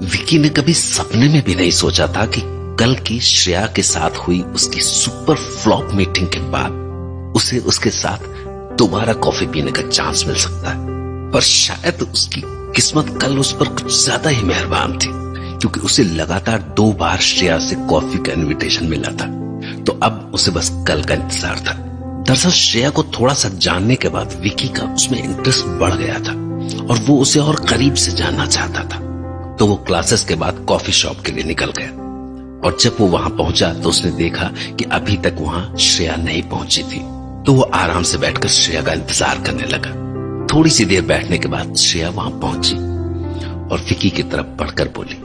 विकी ने कभी सपने में भी नहीं सोचा था कि कल की श्रेया के साथ हुई उसकी सुपर फ्लॉप मीटिंग के बाद उसे उसके साथ दोबारा कॉफी पीने का चांस मिल सकता है। पर शायद उसकी किस्मत कल उस पर कुछ ज्यादा ही मेहरबान थी, क्योंकि उसे लगातार 2 बार श्रेया से कॉफी का इनविटेशन मिला था। तो अब उसे बस कल का इंतजार था। दरअसल श्रेया को थोड़ा सा जानने के बाद विकी का उसमें इंटरेस्ट बढ़ गया था और वो उसे और करीब से जानना चाहता था। तो वो क्लासेस के बाद कॉफी शॉप के लिए निकल गया और जब वो वहां पहुंचा तो उसने देखा कि अभी तक वहां श्रेया नहीं पहुंची थी। तो वो आराम से बैठकर श्रेया का इंतजार करने लगा। थोड़ी सी देर बैठने के बाद श्रेया वहां पहुंची और विकी की तरफ बढ़कर बोली,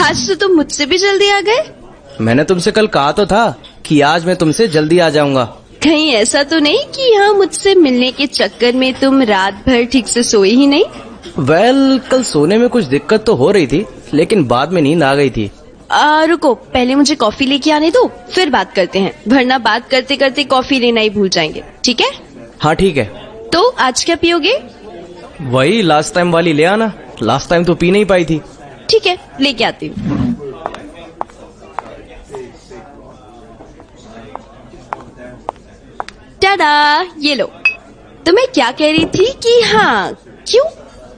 आज तो तुम मुझसे भी जल्दी आ गए। मैंने तुमसे कल कहा तो था कि आज मैं तुमसे जल्दी आ जाऊंगा। कहीं ऐसा तो नहीं कि यहाँ मुझसे मिलने के चक्कर में तुम रात भर ठीक से सोए ही नहीं? कल सोने में कुछ दिक्कत तो हो रही थी, लेकिन बाद में नींद आ गई थी। रुको, पहले मुझे कॉफी लेके आने दो, फिर बात करते हैं, वरना बात करते करते कॉफी लेना ही भूल जाएंगे। ठीक है? हाँ ठीक है। तो आज क्या पियोगे? वही लास्ट टाइम वाली ले आना। लास्ट टाइम तो पी नहीं पाई थी। ठीक है, लेके आती हूँ। टाडा, ये लो। तो मैं क्या कह रही थी कि हाँ, क्यों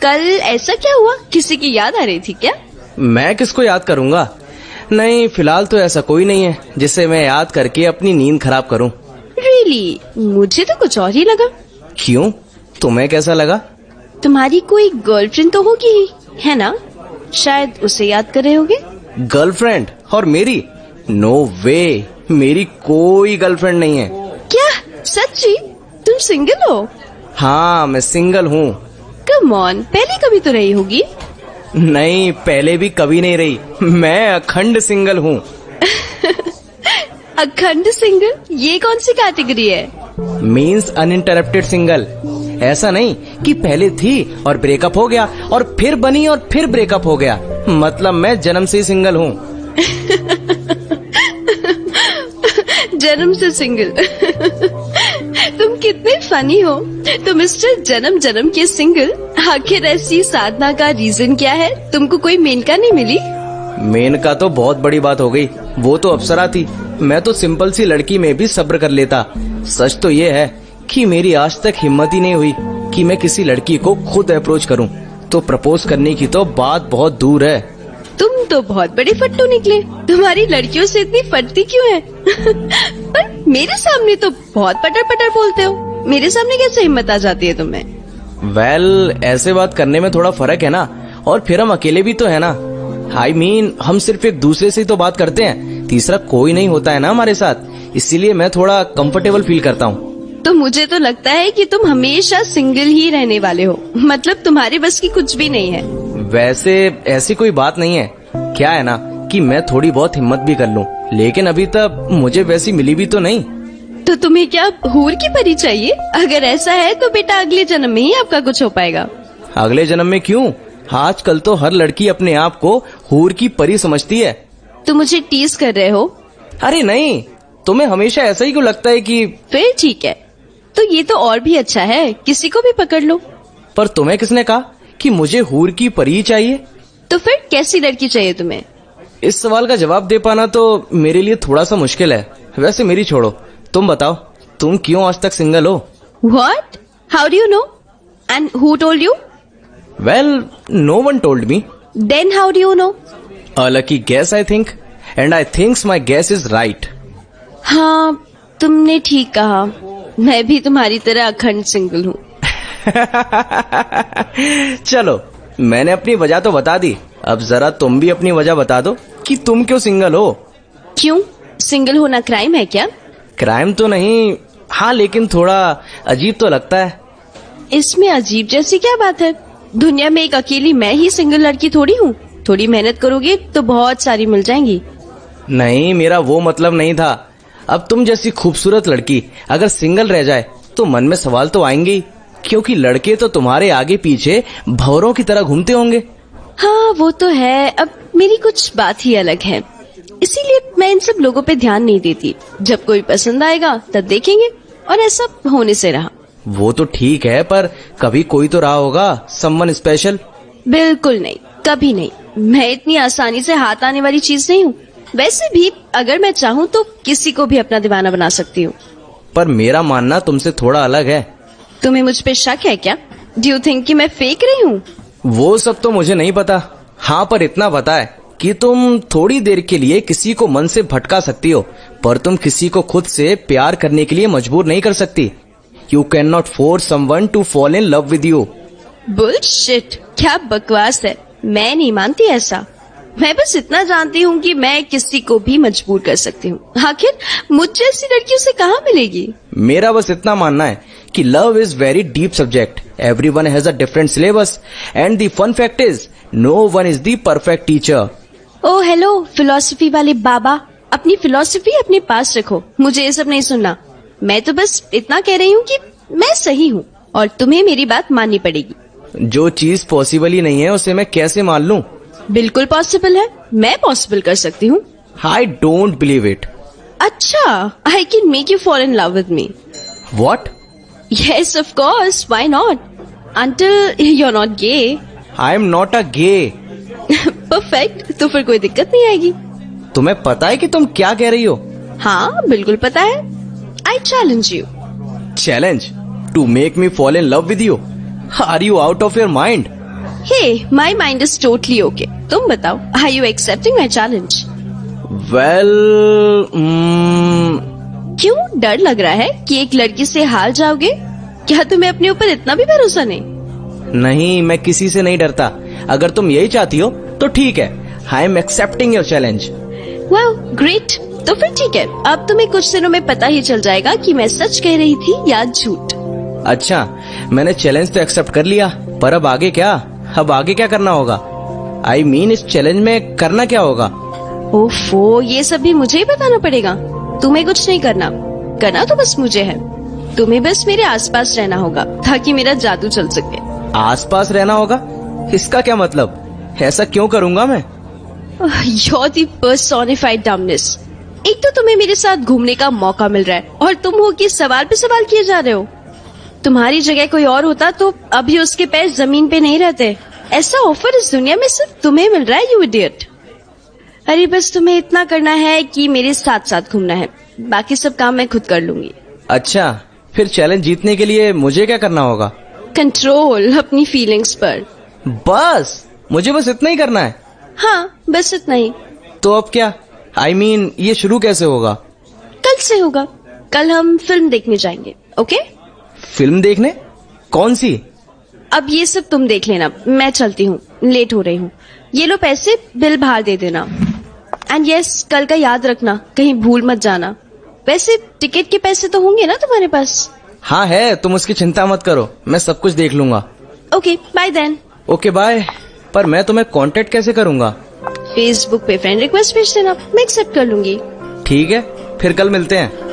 कल ऐसा क्या हुआ? किसी की याद आ रही थी क्या? मैं किसको याद करूंगा? नहीं, फिलहाल तो ऐसा कोई नहीं है जिसे मैं याद करके अपनी नींद खराब करूं। रियली? मुझे तो कुछ और ही लगा। क्यों? तुम्हें कैसा लगा? तुम्हारी कोई गर्लफ्रेंड तो होगी ही, है ना? शायद उसे याद कर रहे होगे। गर्लफ्रेंड? और मेरी? नो वे, मेरी कोई गर्लफ्रेंड नहीं है। क्या सच्ची? तुम सिंगल हो? हाँ, मैं सिंगल हूँ। कम ऑन, पहले कभी तो रही होगी। नहीं, पहले भी कभी नहीं रही। मैं अखंड सिंगल हूँ। अखंड सिंगल? ये कौन सी कैटेगरी है? Means uninterrupted single. ऐसा नहीं कि पहले थी और ब्रेकअप हो गया और फिर बनी और फिर ब्रेकअप हो गया। मतलब मैं जन्म से ही सिंगल हूँ। जन्म से सिंगल? तुम कितने फनी हो। तो मिस्टर जन्म जन्म के सिंगल, आखिर ऐसी साधना का रीजन क्या है? तुमको कोई मेनका नहीं मिली? मेनका तो बहुत बड़ी बात हो गई, वो तो अप्सरा थी। मैं तो सिंपल सी लड़की में भी सब्र कर लेता। सच तो ये है कि मेरी आज तक हिम्मत ही नहीं हुई कि मैं किसी लड़की को खुद अप्रोच करूं। तो प्रपोज करने की तो बात बहुत दूर है। तुम तो बहुत बड़े फट्टू निकले। तुम्हारी लड़कियों से इतनी फटती क्यों है? पर मेरे सामने तो बहुत पटर पटर बोलते हो। मेरे सामने कैसे हिम्मत आ जाती है तुम्हें? ऐसे बात करने में थोड़ा फर्क है ना। और फिर हम अकेले भी तो है ना। I mean, हम सिर्फ एक दूसरे से ही तो बात करते हैं, तीसरा कोई नहीं होता है ना हमारे साथ। इसीलिए मैं थोड़ा कंफर्टेबल फील करता हूँ। तो मुझे तो लगता है कि तुम हमेशा सिंगल ही रहने वाले हो। मतलब तुम्हारे बस की कुछ भी नहीं है। वैसे ऐसी कोई बात नहीं है। क्या है ना कि मैं थोड़ी बहुत हिम्मत भी कर लूं, लेकिन अभी तक मुझे वैसी मिली भी तो नहीं। तो तुम्हें क्या हूर की परी चाहिए? अगर ऐसा है तो बेटा अगले जन्म में ही आपका कुछ हो पाएगा। अगले जन्म में क्यों? आजकल तो हर लड़की अपने आप को हूर की परी समझती है। तुम मुझे टीज कर रहे हो? अरे नहीं, तुम्हें हमेशा ऐसा ही क्यों लगता है कि? फिर ठीक है, तो ये तो और भी अच्छा है, किसी को भी पकड़ लो। पर तुम्हें किसने कहा कि मुझे हूर की परी चाहिए? तो फिर कैसी लड़की चाहिए तुम्हें? इस सवाल का जवाब दे पाना तो मेरे लिए थोड़ा सा मुश्किल है। वैसे मेरी छोड़ो, तुम बताओ, तुम क्यों आज तक सिंगल हो? What? How do you know? And who told you? Well, no one told me. Then how do you know? A lucky guess, I think. And I think my guess is right. हाँ, तुमने ठीक कहा। मैं भी तुम्हारी तरह अखंड single हूँ। चलो, मैंने अपनी वजह तो बता दी। अब जरा तुम भी अपनी वजह बता दो कि तुम क्यों सिंगल हो। क्यों? सिंगल होना क्राइम है क्या? क्राइम तो नहीं, हाँ, लेकिन थोड़ा अजीब तो लगता है। इसमें अजीब जैसी क्या बात है? दुनिया में एक अकेली मैं ही सिंगल लड़की थोड़ी हूँ। थोड़ी मेहनत करोगे तो बहुत सारी मिल जाएंगी। नहीं, मेरा वो मतलब नहीं था। अब तुम जैसी खूबसूरत लड़की अगर सिंगल रह जाए तो मन में सवाल तो आएंगे ही, क्योंकि लड़के तो तुम्हारे आगे पीछे भंवरों की तरह घूमते होंगे। हाँ, वो तो है। अब मेरी कुछ बात ही अलग है, इसीलिए मैं इन सब लोगों पे ध्यान नहीं देती। जब कोई पसंद आएगा तब देखेंगे, और ऐसा होने से रहा। वो तो ठीक है, पर कभी कोई तो रहा होगा, समवन स्पेशल। बिल्कुल नहीं। कभी नहीं। मैं इतनी आसानी से हाथ आने वाली चीज नहीं हूँ। वैसे भी अगर मैं चाहूँ तो किसी को भी अपना दीवाना बना सकती हूँ। पर मेरा मानना तुमसे थोड़ा अलग है। तुम्हें मुझ पे शक है क्या? डू यू थिंक कि मैं फेक रही हूँ? वो सब तो मुझे नहीं पता। हाँ, पर इतना पता है कि तुम थोड़ी देर के लिए किसी को मन से भटका सकती हो, पर तुम किसी को खुद से प्यार करने के लिए मजबूर नहीं कर सकती। You can not force someone to fall in love with you. Bullshit, क्या बकवास है। मैं नहीं मानती ऐसा। मैं बस इतना जानती हूँ कि मैं किसी को भी मजबूर कर सकती हूँ। आखिर मुझ जैसी लड़कियों से कहाँ मिलेगी? मेरा बस इतना मानना है कि love is very deep subject. Everyone has a different syllabus and the fun fact is no one is the perfect teacher. Oh hello philosophy वाले बाबा, अपनी फिलॉसफी अपने पास रखो। मुझे ये सब नहीं सुनना। मैं तो बस इतना कह रही हूँ कि मैं सही हूँ और तुम्हें मेरी बात माननी पड़ेगी। जो चीज पॉसिबल ही नहीं है उसे मैं कैसे मान लूं? बिल्कुल पॉसिबल है। मैं पॉसिबल कर सकती हूँ। I don't believe it. अच्छा, I can make you fall in love with me. What? Yes of course, why not? Until you are not gay. I am not a gay. Perfect, तो फिर कोई दिक्कत नहीं आएगी। तुम्हें पता है कि तुम क्या कह रही हो? हाँ बिल्कुल पता है। I challenge you. Challenge to make me fall in love with you? Are you out of your mind? Hey, my mind is totally okay. तुम बताओ, are you accepting my challenge? Well, क्यों डर लग रहा है कि एक लड़की से हार जाओगे? क्या तुम्हें अपने ऊपर इतना भी भरोसा नहीं? नहीं, मैं किसी से नहीं डरता। अगर तुम यही चाहती हो तो ठीक है। I am accepting your challenge. Wow great, तो फिर ठीक है। अब तुम्हें कुछ दिनों में पता ही चल जाएगा कि मैं सच कह रही थी या झूठ। अच्छा, मैंने चैलेंज तो एक्सेप्ट कर लिया, पर अब आगे क्या? अब आगे क्या करना होगा? आई मीन इस चैलेंज में करना क्या होगा? ओफो, ये सब भी मुझे ही बताना पड़ेगा। तुम्हें कुछ नहीं करना। करना तो बस मुझे है। तुम्हें बस मेरे आसपास रहना होगा ताकि मेरा जादू चल सके। आसपास रहना होगा? इसका क्या मतलब? ऐसा क्यों करूंगा मैं? You're the personified dumbness। एक तो तुम्हें मेरे साथ घूमने का मौका मिल रहा है और तुम हो कि सवाल पे सवाल किए जा रहे हो। तुम्हारी जगह कोई और होता तो अभी उसके पैर जमीन पे नहीं रहते। ऐसा ऑफर इस दुनिया में सिर्फ तुम्हें मिल रहा है, यू इडियट। अरे बस तुम्हें इतना करना है कि मेरे साथ साथ घूमना है। बाकी सब काम मैं खुद कर लूंगी। अच्छा, फिर चैलेंज जीतने के लिए मुझे क्या करना होगा? कंट्रोल अपनी फीलिंग्स पर। बस मुझे बस इतना ही करना है? हाँ बस इतना ही। तो अब क्या? आई मीन ये शुरू कैसे होगा? कल से होगा। कल हम फिल्म देखने जाएंगे, ओके? फिल्म देखने? कौन सी? अब ये सब तुम देख लेना, मैं चलती हूँ, लेट हो रही हूँ। ये लो पैसे, बिल बाहर दे देना। एंड यस, कल का याद रखना, कहीं भूल मत जाना। वैसे टिकट के पैसे तो होंगे ना तुम्हारे पास? हाँ है, तुम उसकी चिंता मत करो, मैं सब कुछ देख लूंगा। Okay bye then. Okay bye. पर मैं तुम्हें कांटेक्ट कैसे करूंगा? फेसबुक पे फ्रेंड रिक्वेस्ट भेज देना, मैं एक्सेप्ट कर लूंगी। ठीक है, फिर कल मिलते हैं।